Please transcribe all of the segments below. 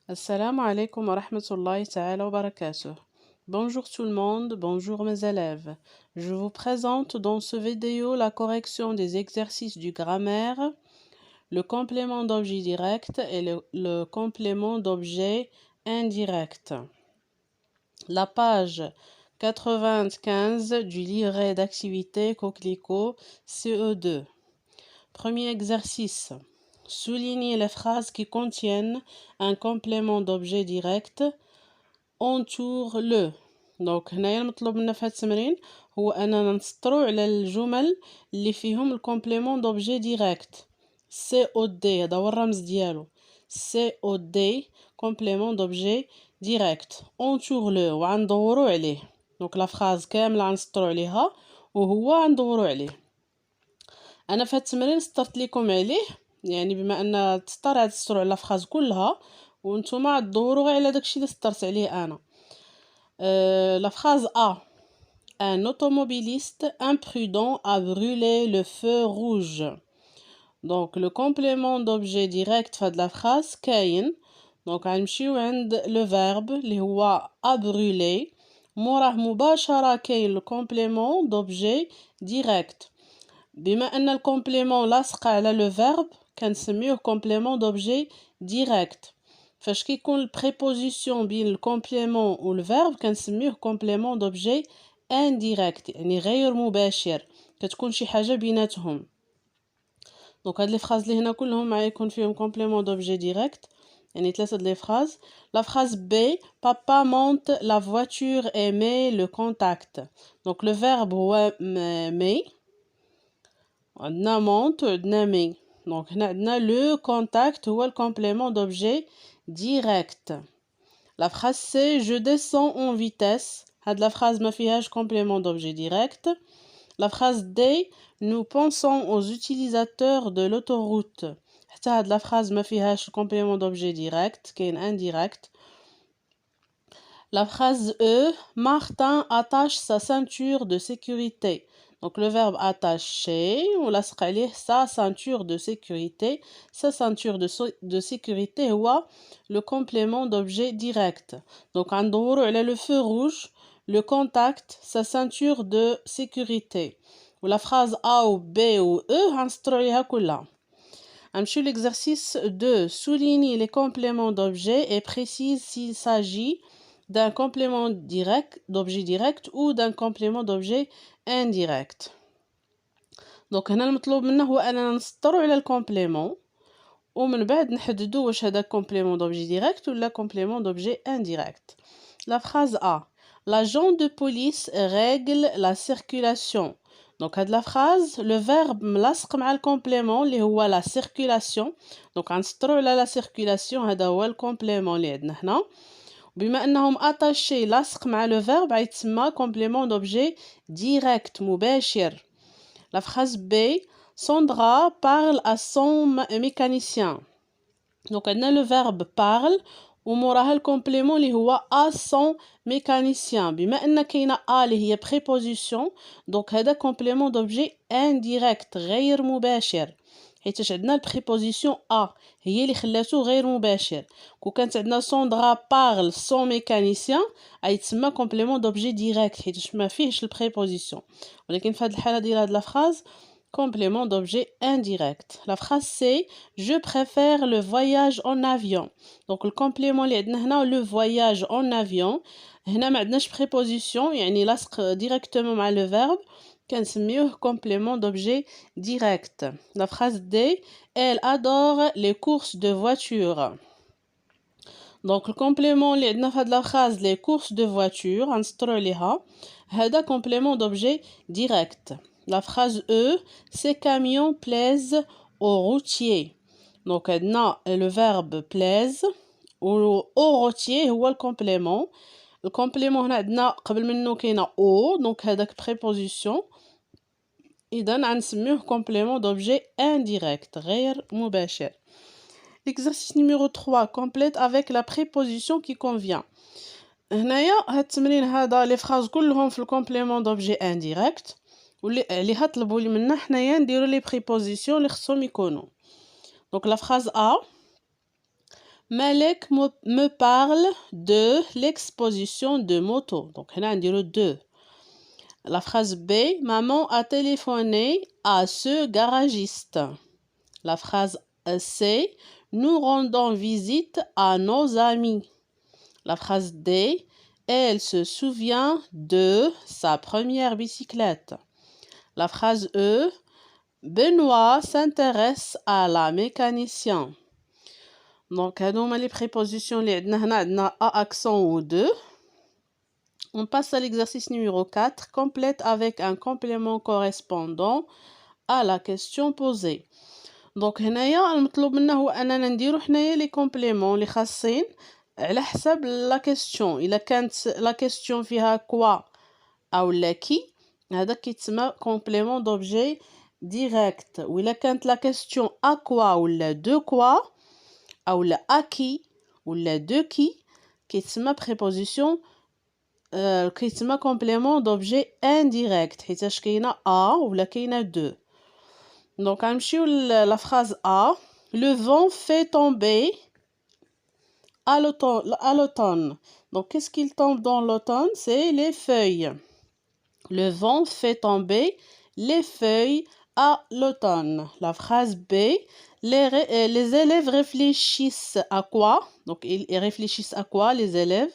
Assalamu alaikum wa rahmatullahi ta'ala wa barakatuh. Bonjour tout le monde, bonjour mes élèves. Je vous présente dans ce vidéo la correction des exercices du grammaire, le complément d'objet direct et le complément d'objet indirect. La page 95 du livret d'activité Coquelicot CE2. Premier exercice. Soulignez les phrases qui contiennent un complément d'objet direct. Entoure-le. Donc هنايا المطلوب منا في هاد التمرين هو اننا نسطرو على الجمل اللي فيهم الكومبليمون دوبجي ديريكت. سي او دي هذا هو الرمز ديالو. سي او دي كومبليمون دوبجي ديريكت. انتور-لو وغندورو عليه. دونك لا فراز كامله غنسطرو عليها وهو غندورو عليه. انا في هاد التمرين سطرت لكم عليه، يعني بما ان تسطر هاد تسطروا على الفراز كلها وانتم تدوروا غير على داكشي اللي سطرت عليه انا. La phrase A. Un automobiliste imprudent a brûlé le feu rouge. Donc le complément d'objet direct de la phrase كاين. Donc غنمشيو عند le verbe اللي هو a brûlé. موراه مباشرة كاين le complément d'objet direct. بما ان الكومبليمون لاصق على لو فيرب كنسميوه كومبليمون دوبجي ديريكت. فاش كيكون البريبوزيسيون بين الكومبليمون والفيرب كنسميوه كومبليمون دوبجي انديريكت، يعني غير مباشر، كتكون شي حاجه بيناتهم. دونك هاد لي فراز اللي هنا كلهم معايا يكون فيهم كومبليمون دوبجي ديريكت، يعني ثلاثه لي فراز. لا فراز بي بابا مونت لا فواتور اي مي لو كونتاكت. دونك لو فيرب هو مي، عندنا مونت وعندنا مي. دونك هنا عندنا لو كونتاكت هو الكومبليمون دوبجي ديريكت. لا فراز سي جو ديسون اون فيتيس، هاد لا فراز ما فيهاش كومبليمون دوبجي ديريكت. لا فراز دي nous pensons aux utilisateurs de l'autoroute، حتى هاد لا فراز ما فيهاش كومبليمون دوبجي ديريكت، كاين انديريكت. La phrase E, Martin attache sa ceinture de sécurité. Donc le verbe attacher, on l'a scalé sa ceinture de sécurité. Sa ceinture de sécurité est le complément d'objet direct. Donc on doit le feu rouge, le contact, sa ceinture de sécurité. Ou la phrase A ou B ou E, on se l'exercice 2. Souligne les compléments d'objet et précise s'il s'agit d'un complément direct d'objet direct ou d'un complément d'objet indirect. Donc هنا المطلوب منا هو اننا نسطروا على الكومبليمون ومن بعد نحددوا واش هذا كومبليمون دوبجي ديريكت ولا كومبليمون دوبجي انديريكت. La phrase A. L'agent de police règle la circulation. Donc هاد la phrase le verbe ملاصق مع الكومبليمون اللي هو la circulation. Donc غنسطروا على la circulation، هذا هو الكومبليمون اللي عندنا هنا. بما انهم اتاشي لاصق مع لو فيرب غيتسمى كومبليمون دوبجي ديريكت مباشر. لا فراز بي ساندرا بارل ا سون ميكانيسيان. دونك عندنا لو فيرب بارل وموراها الكومبليمون اللي هو ا سون ميكانيسيان. بما ان كاينه ا اللي هي بريبوزيسيون، دونك هذا كومبليمون دوبجي انديريكت غير مباشر، حيت عندنا البريبوزيسيون ا هي اللي خلاتو غير مباشر. كون كانت عندنا ساندرا بارل سون ميكانيسيان غيتسمى كومبليمون دوبجي ديريكت حيت ما فيهش البريبوزيسيون. ولكن في هذه الحاله ديال هاد لا فراز complément d'objet indirect. La phrase c'est je préfère le voyage en avion. Donc le complément اللي عندنا هنا le voyage en avion. هنا ما عندناش préposition، يعني لاصق directement مع le verbe، كنسميوه complément d'objet direct. La phrase D, elle adore les courses de voiture. Donc le complément اللي عندنا في هاد la phrase les courses de voiture غنسطرو عليها، هذا complément d'objet direct. La phrase E, ces camions plaisent aux routiers. Donc عندنا le verbe plaise و au routier هو الكومبليمون. الكومبليمون هنا عندنا قبل منه كاينه او، دونك هذاك préposition، اذا غنسميوه complément d'objet indirect غير مباشر. L'exercice numéro 3 complète avec la préposition qui convient. هنايا هاد التمرين هذا لي فراز كلهم في الكومبليمون دوبجي انديريكت، واللي هطلبوا لي منا حنايا نديرو لي بريبوزيسيون اللي خصهم يكونوا. دونك لا فراز ا Malek me parle de l'exposition de moto. Donc, on a dit deux. La phrase B, maman a téléphoné à ce garagiste. La phrase C, nous rendons visite à nos amis. La phrase D, elle se souvient de sa première bicyclette. La phrase E, Benoît s'intéresse à la mécanicien. Donc, les prépositions, A accent ou 2. On passe à l'exercice numéro 4. Complète avec un complément correspondant à la question posée. Donc, هنايا المطلوب منا هو أننا نديرو حنايا لي كومبليمون اللي خاصين على حسب لا كيستيون. إلا كانت لا كيستيون فيها كوا أو لا كي، هذا كيتسمى كومبليمون دوبجي ديريكت. وإلا كانت لا كيستيون أ كوا ولا دو كوا أو لا أ كي ولا دو كي، كيتسمى بريبوزيسيون كيتسمى كومبليمون دوبجي انديريكت، حيتاش كاينه ا ولا كاينه دو. دونك غنمشيو لا فراز ا. Le vent fait tomber à l'automne. Donc qu'est-ce qu'il tombe dans l'automne? C'est les feuilles. Le vent fait tomber les feuilles à l'automne. La phrase B, les élèves réfléchissent à quoi? Donc ils réfléchissent à quoi les élèves?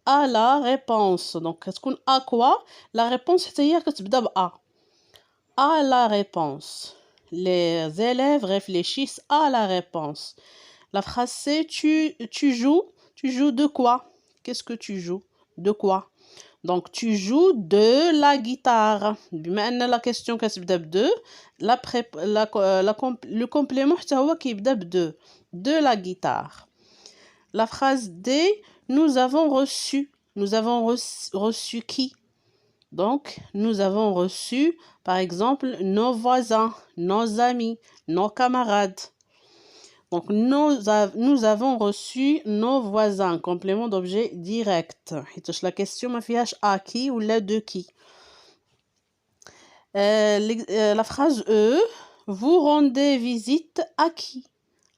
À la réponse. Donc كتكون à quoi? La réponse حتى هي كتبدا ب A. À la réponse. Les élèves réfléchissent à la réponse. La phrase C, tu joues de quoi? Qu'est-ce que tu joues? De quoi? Donc tu joues de la guitare. بما أن la question كتبدا ب 2, le complément حتى هو كيبدا ب 2. De la guitare. La phrase D, nous avons reçu. Nous avons reçu qui? Donc, nous avons reçu, par exemple, nos voisins, nos amis, nos camarades. Donc, nous avons reçu nos voisins. Complément d'objet direct. La question ma fiche à qui ou la de qui. La phrase E, vous rendez visite à qui?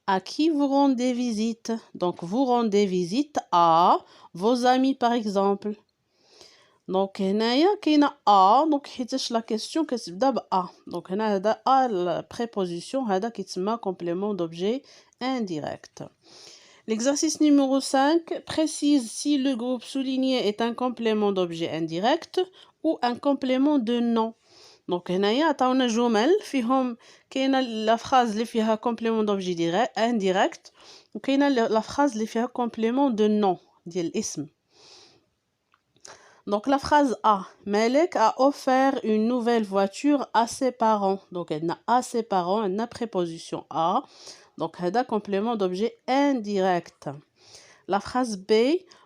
À qui vous rendez visite? Donc, vous rendez visite à vos amis, par exemple. Donc, هنايا كاينه A. Donc, حيتاش la question كتبدا ب A. Donc, هنا هذا A la préposition هذا كيتسمى complément d'objet indirect. L'exercice numéro 5 précise si le groupe souligné est un complément d'objet indirect ou un complément de nom. Donc, هنايا عطاونا جمل فيهم كاينه la phrase اللي فيها complément d'objet indirect وكاينه la phrase اللي فيها complément de nom ديال الاسم. Donc, la phrase A. Malek a offert une nouvelle voiture à ses parents. Donc, elle a à ses parents, elle a préposition A. Donc, elle a complément d'objet indirect. La phrase B.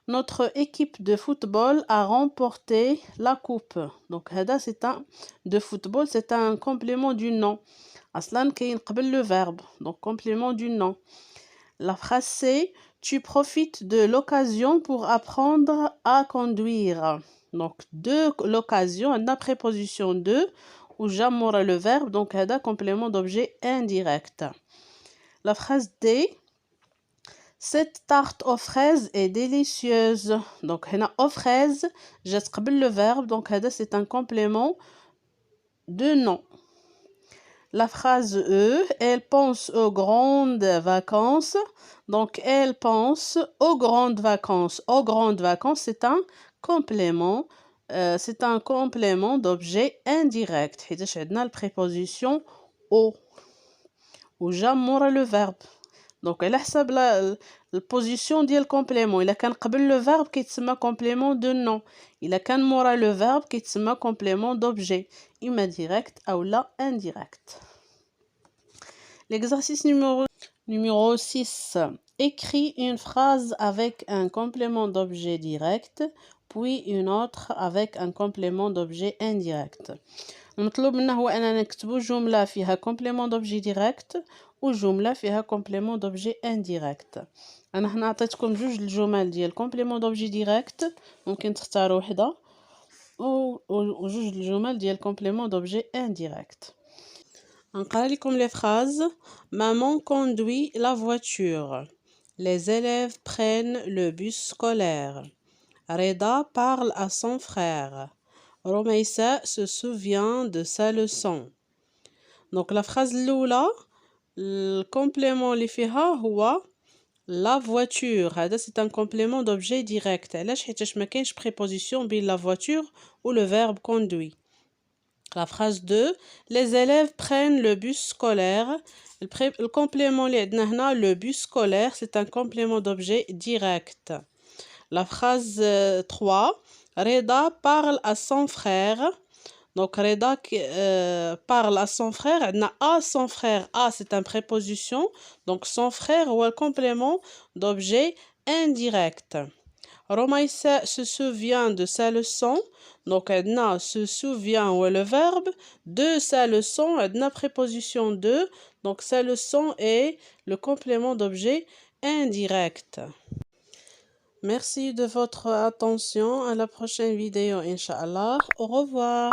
Notre équipe de football a remporté la coupe. Donc, c'est un de football, c'est un complément du nom. Aslan kayn qabel le verbe. Donc, complément du nom. La phrase C. Tu profites de l'occasion pour apprendre à conduire. Donc, de l'occasion, on a préposition de, ou j'amoura le verbe, donc on a complément d'objet indirect. La phrase D. Cette tarte aux fraises est délicieuse. Donc, on a aux fraises, j'ai le verbe, donc c'est un complément de nom. La phrase E, elle pense aux grandes vacances. Donc, elle pense aux grandes vacances. Aux grandes vacances, c'est un complément. C'est un complément d'objet indirect. حيتاش عندنا البريبوزيسيون au وجا le verbe. Donc, على حسب البوزيسيون ديال الكومبليمون. إلا كان قبل le verbe كيتسمى complément de nom. إلا كان مورا le verbe كيتسمى complément d'objet. إما direct أو لا indirect. L'exercice numéro 6. Écris une phrase avec un complément d'objet direct, puis une autre avec un complément d'objet indirect. المطلوب منا هو أننا نكتبو جملة فيها complément d'objet direct وجملة فيها complément d'objet indirect. أنا هنا عطيتكم جوج الجمل ديال complément d'objet direct، ممكن تختاروا وحدة، وجوج الجمل ديال complément d'objet indirect. نقرا لكم les phrases. Maman conduit la voiture. Les élèves prennent le bus scolaire. Reda parle à son frère. Romaïsa se souvient de sa leçon. Donc la phrase الأولى الكومبليمون اللي فيها هو la voiture. هذا c'est un complément d'objet direct. علاش حيتاش ما كاينش préposition بين la voiture ou le verbe conduit. La phrase 2 les élèves prennent le bus scolaire. Le complément اللي عندنا هنا le bus scolaire c'est un complément d'objet direct. La phrase 3 Reda parle à son frère. Donc Reda parle à son frère. À son frère, à c'est une préposition. Donc son frère ou un complément d'objet indirect. Romaïsa se souvient de sa leçon. Donc Edna se souvient ou le verbe de sa leçon. Edna préposition de. Donc sa leçon est le complément d'objet indirect. Merci de votre attention. À la prochaine vidéo, Inch'Allah. Au revoir.